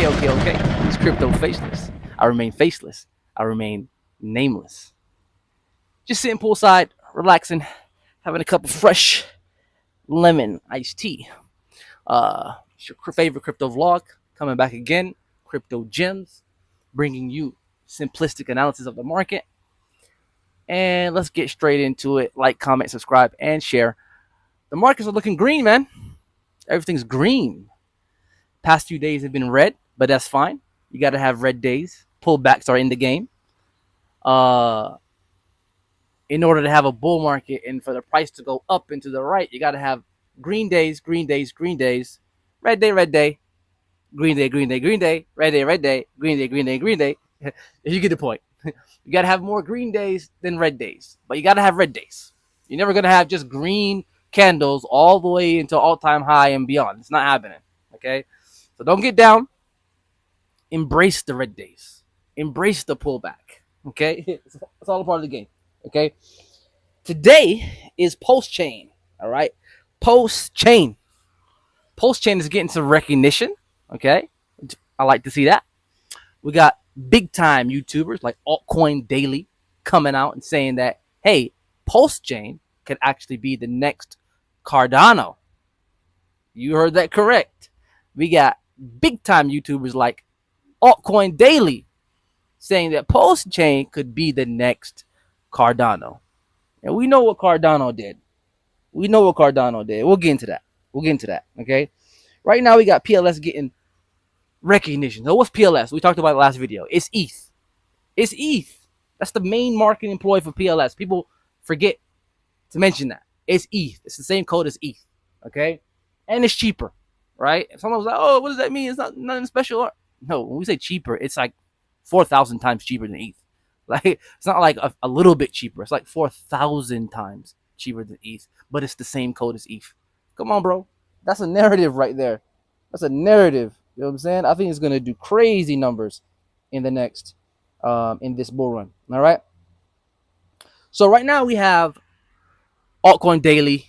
Okay. It's crypto faceless. I remain faceless. I remain nameless. Just sitting poolside, relaxing, having a cup of fresh lemon iced tea. It's your favorite crypto vlog coming back again. Crypto gems, bringing you simplistic analysis of the market. And let's get straight into it. Like, comment, subscribe, and share. The markets are looking green, man. Everything's green. Past few days have been red, but that's fine. You got to have red days. Pullbacks are in the game. In order to have a bull market and for the price to go up and to the right, you got to have green days, green days, green days, red day, green day, green day, green day, red day, green day, green day, green day. You get the point. You got to have more green days than red days, but you got to have red days. You're never going to have just green candles all the way into all-time high and beyond. It's not happening, okay? So don't get down. Embrace the red days. Embrace the pullback, okay? It's all a part of the game, okay? Today is Pulsechain, all right? Pulsechain. Pulsechain is getting some recognition, okay? I like to see that. We got big-time YouTubers like ALTCOIN Daily coming out and saying that, hey, Pulsechain could actually be the next Cardano. You heard that correct. We got big-time YouTubers like ALTCOIN Daily saying that Pulsechain could be the next Cardano. And we know what Cardano did. We'll get into that. Okay. Right now we got PLS getting recognition. So what's PLS? We talked about it last video. It's ETH. It's ETH. That's the main marketing employee for PLS. People forget to mention that. It's ETH. It's the same code as ETH. Okay. And it's cheaper. Right? If someone was like, oh, what does that mean? It's not nothing special. No, when we say cheaper, it's like 4,000 times cheaper than ETH. Like, it's not like a little bit cheaper. It's like 4,000 times cheaper than ETH, but it's the same code as ETH. Come on, bro. That's a narrative right there. That's a narrative. You know what I'm saying? I think it's going to do crazy numbers in the next, in this bull run. All right. So right now we have ALTCOIN Daily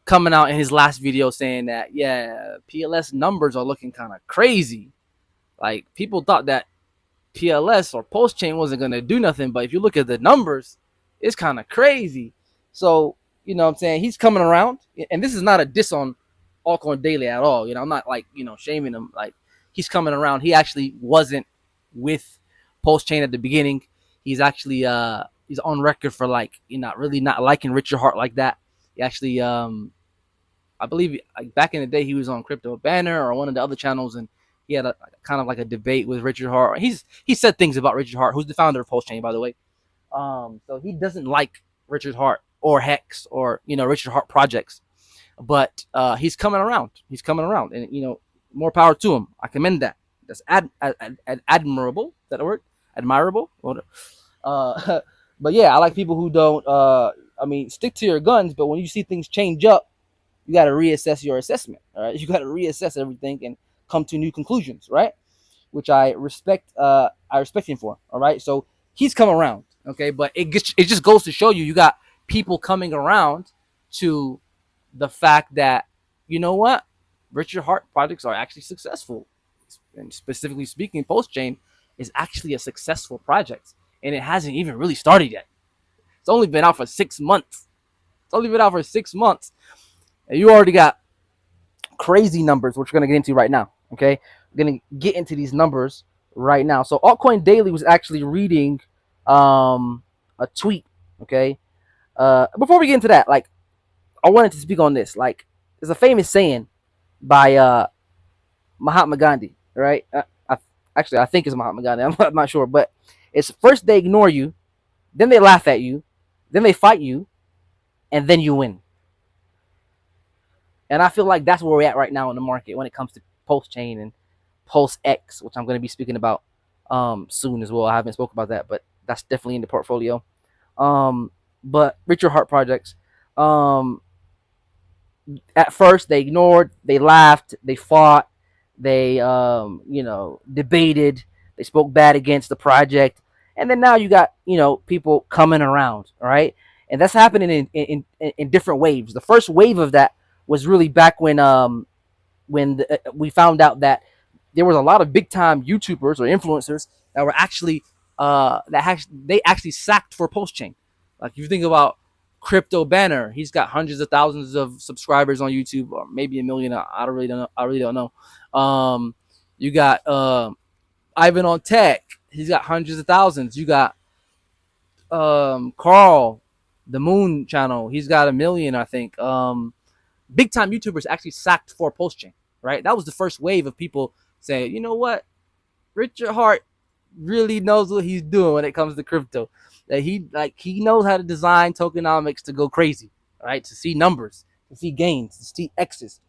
coming out in his last video saying that, yeah, PLS numbers are looking kind of crazy. Like, people thought that PLS or Pulsechain wasn't going to do nothing, but if you look at the numbers, it's kind of crazy. So, you know what I'm saying? He's coming around, and this is not a diss on ALTCOIN Daily at all. You know, I'm not like, you know, shaming him. Like, he's coming around. He actually wasn't with Pulsechain at the beginning. He's actually he's on record for, like, you know, really not liking Richard Hart like that. He actually I believe, like, back in the day, he was on Crypto Banner or one of the other channels, and he had a kind of like a debate with Richard Hart. He said things about Richard Hart, who's the founder of Pulsechain, by the way. So he doesn't like Richard Hart or Hex or, you know, Richard Hart projects, but he's coming around. He's coming around, and, you know, more power to him. I commend that. That's admirable. Is that a word? Admirable. But yeah, I like people who don't. I mean, stick to your guns, but when you see things change up, you got to reassess your assessment. All right, you got to reassess everything and come to new conclusions, right? Which I respect. I respect him for. All right, so he's come around. Okay, but it just goes to show you, you got people coming around to the fact that, you know what, Richard Hart projects are actually successful, and specifically speaking, Pulsechain is actually a successful project, and it hasn't even really started yet. It's only been out for 6 months. And you already got crazy numbers, which we're going to get into right now, okay? We're going to get into these numbers right now. So ALTCOIN Daily was actually reading a tweet, okay? Before we get into that, like, I wanted to speak on this. Like, there's a famous saying by Mahatma Gandhi, right? I think it's Mahatma Gandhi. I'm not sure, but it's first they ignore you, then they laugh at you, then they fight you, and then you win. And I feel like that's where we're at right now in the market when it comes to Pulsechain and PulseX, which I'm going to be speaking about soon as well. I haven't spoken about that, but that's definitely in the portfolio. But Richard Hart projects, at first they ignored, they laughed, they fought, they you know, debated, they spoke bad against the project, and then now you got, you know, people coming around, all right? And that's happening in different waves. The first wave of that was really back when we found out that there was a lot of big time YouTubers or influencers that were actually they actually sacked for Pulsechain. Like if you think about Crypto Banner, he's got hundreds of thousands of subscribers on YouTube, or maybe a million. I don't really don't know. I really don't know. You got Ivan on Tech. He's got hundreds of thousands. You got Carl, the Moon channel. He's got a million, I think. Big time YouTubers actually sacked for Pulsechain, right? That was the first wave of people saying, you know what, Richard Hart really knows what he's doing when it comes to crypto. That he knows how to design tokenomics to go crazy, right? To see numbers, to see gains, to see X's.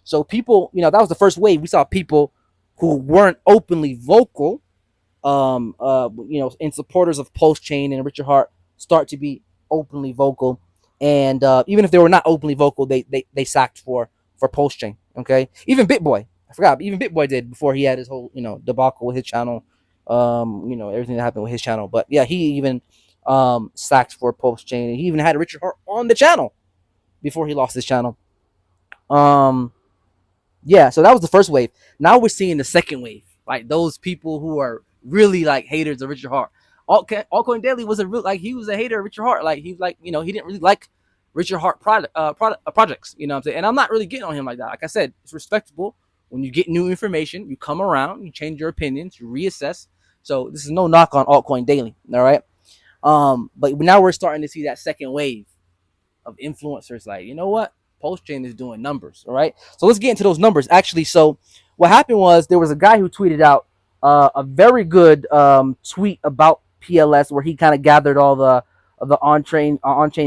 So people, that was the first wave. We saw people who weren't openly vocal, and supporters of Pulsechain and Richard Hart start to be openly vocal. And even if they were not openly vocal, they sacked for Pulsechain. Okay, even BitBoy, I forgot. Even BitBoy did before he had his whole debacle with his channel. Everything that happened with his channel. But yeah, he even sacked for Pulsechain, and he even had Richard Hart on the channel before he lost his channel. Yeah, so that was the first wave. Now we're seeing the second wave, like those people who are really like haters of Richard Hart. Altcoin Daily was he was a hater of Richard Hart. Like he didn't really like Richard Hart projects. You know what I'm saying? And I'm not really getting on him like that. Like I said, it's respectable. When you get new information, you come around, you change your opinions, you reassess. So this is no knock on Altcoin Daily, all right? But now we're starting to see that second wave of influencers. Like, you know what? Pulsechain is doing numbers, all right? So let's get into those numbers. Actually, so what happened was there was a guy who tweeted out a very good tweet about PLS, where he kind of gathered all the on-chain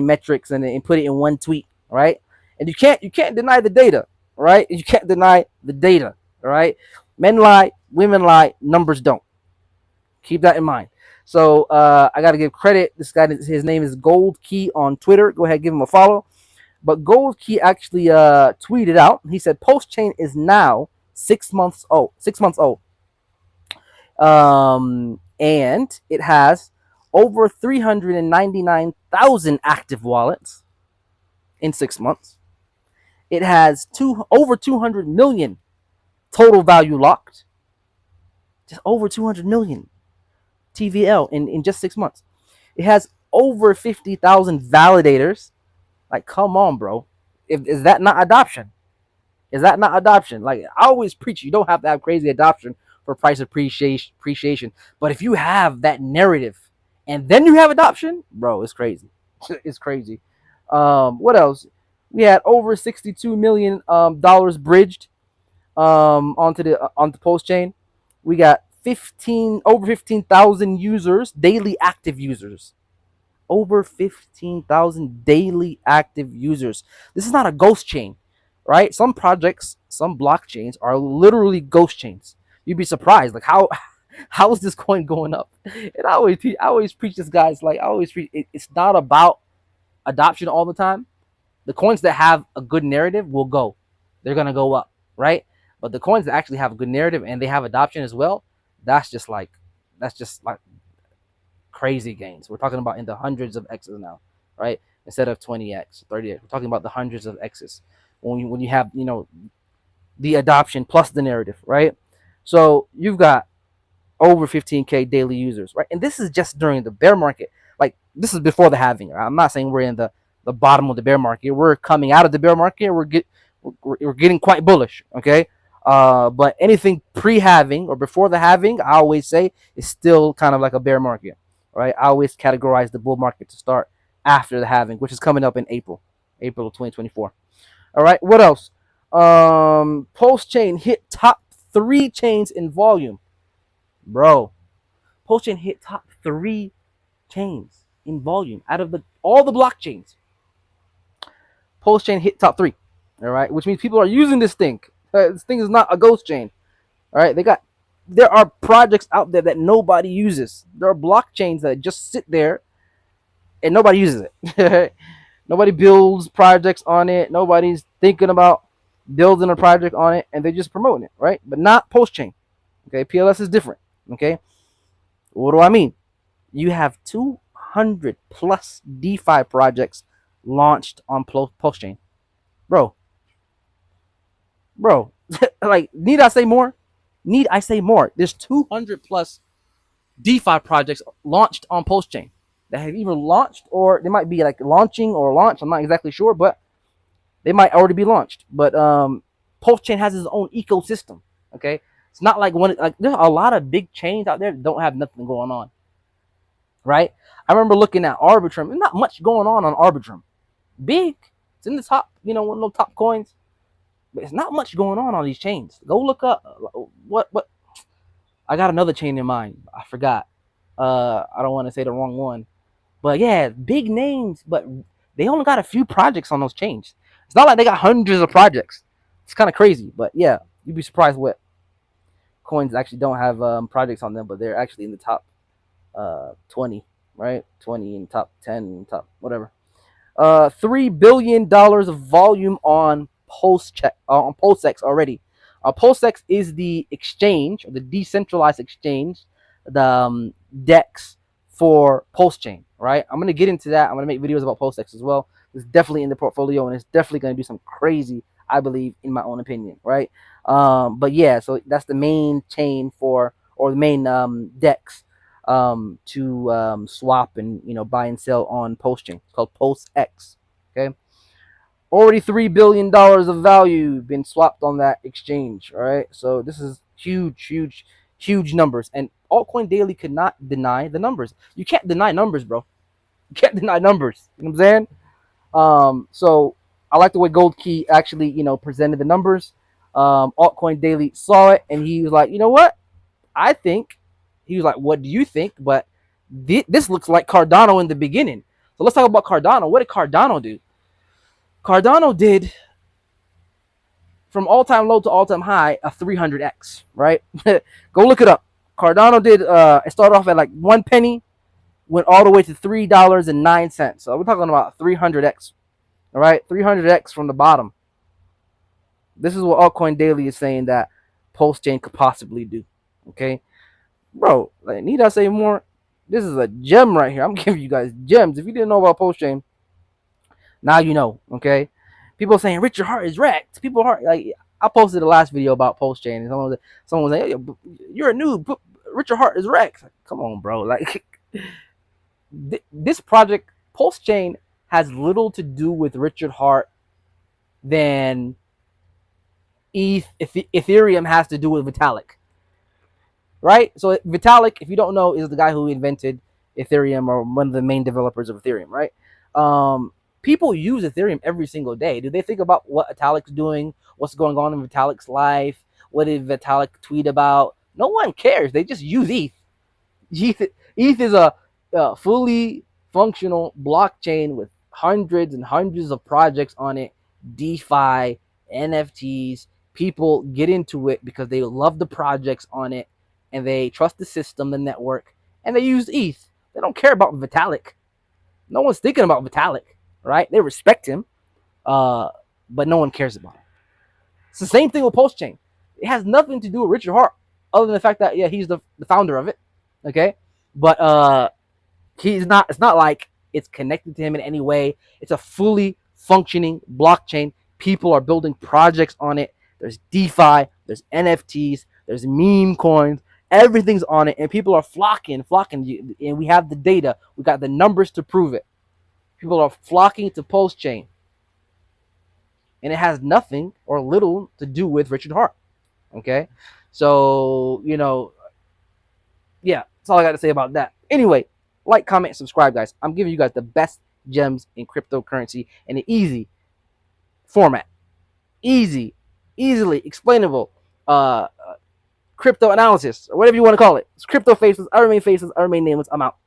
metrics and put it in one tweet, right? And you can't deny the data, right? You can't deny the data, all right? Men lie, women lie, numbers don't. Keep that in mind. So I got to give credit. This guy, his name is Gold Key on Twitter. Go ahead, give him a follow. But Gold Key actually tweeted out. He said Pulsechain is now 6 months old. 6 months old. And it has over 399,000 active wallets in 6 months. It has over 200 million total value locked. Just over 200 million TVL in just 6 months. It has over 50,000 validators. Like, come on, bro. Is that not adoption? Is that not adoption? Like, I always preach, you don't have to have crazy adoption for price appreciation. But if you have that narrative and then you have adoption, bro, it's crazy. It's crazy. What else? We had over $62 million dollars bridged onto Pulsechain. We got over 15,000 users, daily active users. Over 15,000 daily active users. This is not a ghost chain, right? Some projects, some blockchains are literally ghost chains. You'd be surprised, like how is this coin going up? And I always preach this, guys. Like I always preach, it's not about adoption all the time. The coins that have a good narrative will go. They're gonna go up, right? But the coins that actually have a good narrative and they have adoption as well, that's just like crazy gains. We're talking about in the hundreds of X's now, right? Instead of 20x, 30x. We're talking about the hundreds of X's when you have the adoption plus the narrative, right? So you've got over 15K daily users, right? And this is just during the bear market. Like this is before the halving. I'm not saying we're in the bottom of the bear market. We're coming out of the bear market. We're getting quite bullish, okay? But anything pre-halving or before the halving, I always say is still kind of like a bear market, right? I always categorize the bull market to start after the halving, which is coming up in April of 2024. All right, what else? Pulsechain hit top 3 chains in volume, bro. Pulsechain hit top 3 chains in volume out of all the blockchains. Pulsechain hit top 3. All right, which means people are using this thing. This thing is not a ghost chain. All right, there are projects out there that nobody uses. There are blockchains that just sit there and nobody uses it. Nobody builds projects on it. Nobody's thinking about building a project on it, and they're just promoting it, right? But not Pulsechain. Okay, PLS is different. Okay, what do I mean? You have 200 plus DeFi projects launched on Pulsechain, bro. Like, need I say more? Need I say more? There's 200 plus DeFi projects launched on Pulsechain that have either launched or they might be like launching or launched. I'm not exactly sure, but they might already be launched. But Pulsechain has its own ecosystem. Okay, it's not like one. Like there's a lot of big chains out there that don't have nothing going on. Right? I remember looking at Arbitrum. There's not much going on Arbitrum. Big, it's in the top. One of the top coins, but it's not much going on these chains. Go look up what. I got another chain in mind. I forgot. I don't want to say the wrong one. But yeah, big names, but they only got a few projects on those chains. It's not like they got hundreds of projects. It's kind of crazy, but yeah, you'd be surprised what coins actually don't have projects on them, but they're actually in the top 20, right? 20 in top 10, top whatever. $3 billion of volume on Pulsex already. Pulsex is the exchange, or the decentralized exchange, the DEX for Pulsechain, right? I'm going to get into that. I'm going to make videos about Pulsex as well. It's definitely in the portfolio, and it's definitely going to do some crazy, I believe, in my own opinion, right? But yeah, so that's the main chain or the main DEX to swap and buy and sell on Pulsechain. It's called Pulsex, okay? Already $3 billion of value been swapped on that exchange. All right, so this is huge numbers, and Altcoin Daily could not deny the numbers. You can't deny numbers, bro. You can't deny numbers. You know what I'm saying? So I like the way Gold Key actually presented the numbers. Altcoin Daily saw it, and he was like, you know what? I think he was like, what do you think? But this looks like Cardano in the beginning. So let's talk about Cardano. What did Cardano do? Cardano did from all-time low to all-time high a 300x, right? Go look it up. Cardano did it started off at like 1 penny, went all the way to $3.09. So we're talking about 300x. All right, 300x from the bottom. This is what Altcoin Daily is saying that Pulsechain could possibly do. Okay, bro, like, need I say more? This is a gem right here. I'm giving you guys gems. If you didn't know about Pulsechain, now you know, okay? People saying Richard Hart is wrecked. People are like, I posted the last video about Pulsechain, and someone was like, hey, you're a noob. Richard Hart is wrecked. Come on, bro. Like this project, Pulsechain, has little to do with Richard Hart than Ethereum has to do with Vitalik. Right? So Vitalik, if you don't know, is the guy who invented Ethereum, or one of the main developers of Ethereum, right? People use Ethereum every single day. Do they think about what Vitalik's doing? What's going on in Vitalik's life? What did Vitalik tweet about? No one cares. They just use ETH. ETH is a fully functional blockchain with hundreds and hundreds of projects on it. DeFi, NFTs. People get into it because they love the projects on it, and they trust the system, the network, and they use ETH. They don't care about Vitalik. No one's thinking about Vitalik. Right? They respect him, but no one cares about him. It's the same thing with Pulsechain. It has nothing to do with Richard Hart, other than the fact that he's the founder of it. Okay, but he's not. It's not like it's connected to him in any way. It's a fully functioning blockchain. People are building projects on it. There's DeFi. There's NFTs. There's meme coins. Everything's on it, and people are flocking, and we have the data. We got the numbers to prove it. People are flocking to Pulsechain, and it has nothing or little to do with Richard Hart. Okay, so yeah, that's all I got to say about that. Anyway, like, comment, subscribe, guys. I'm giving you guys the best gems in cryptocurrency in an easy format, easily explainable crypto analysis, or whatever you want to call it. It's Crypto Faces. I remain Faces. I remain nameless. I'm out.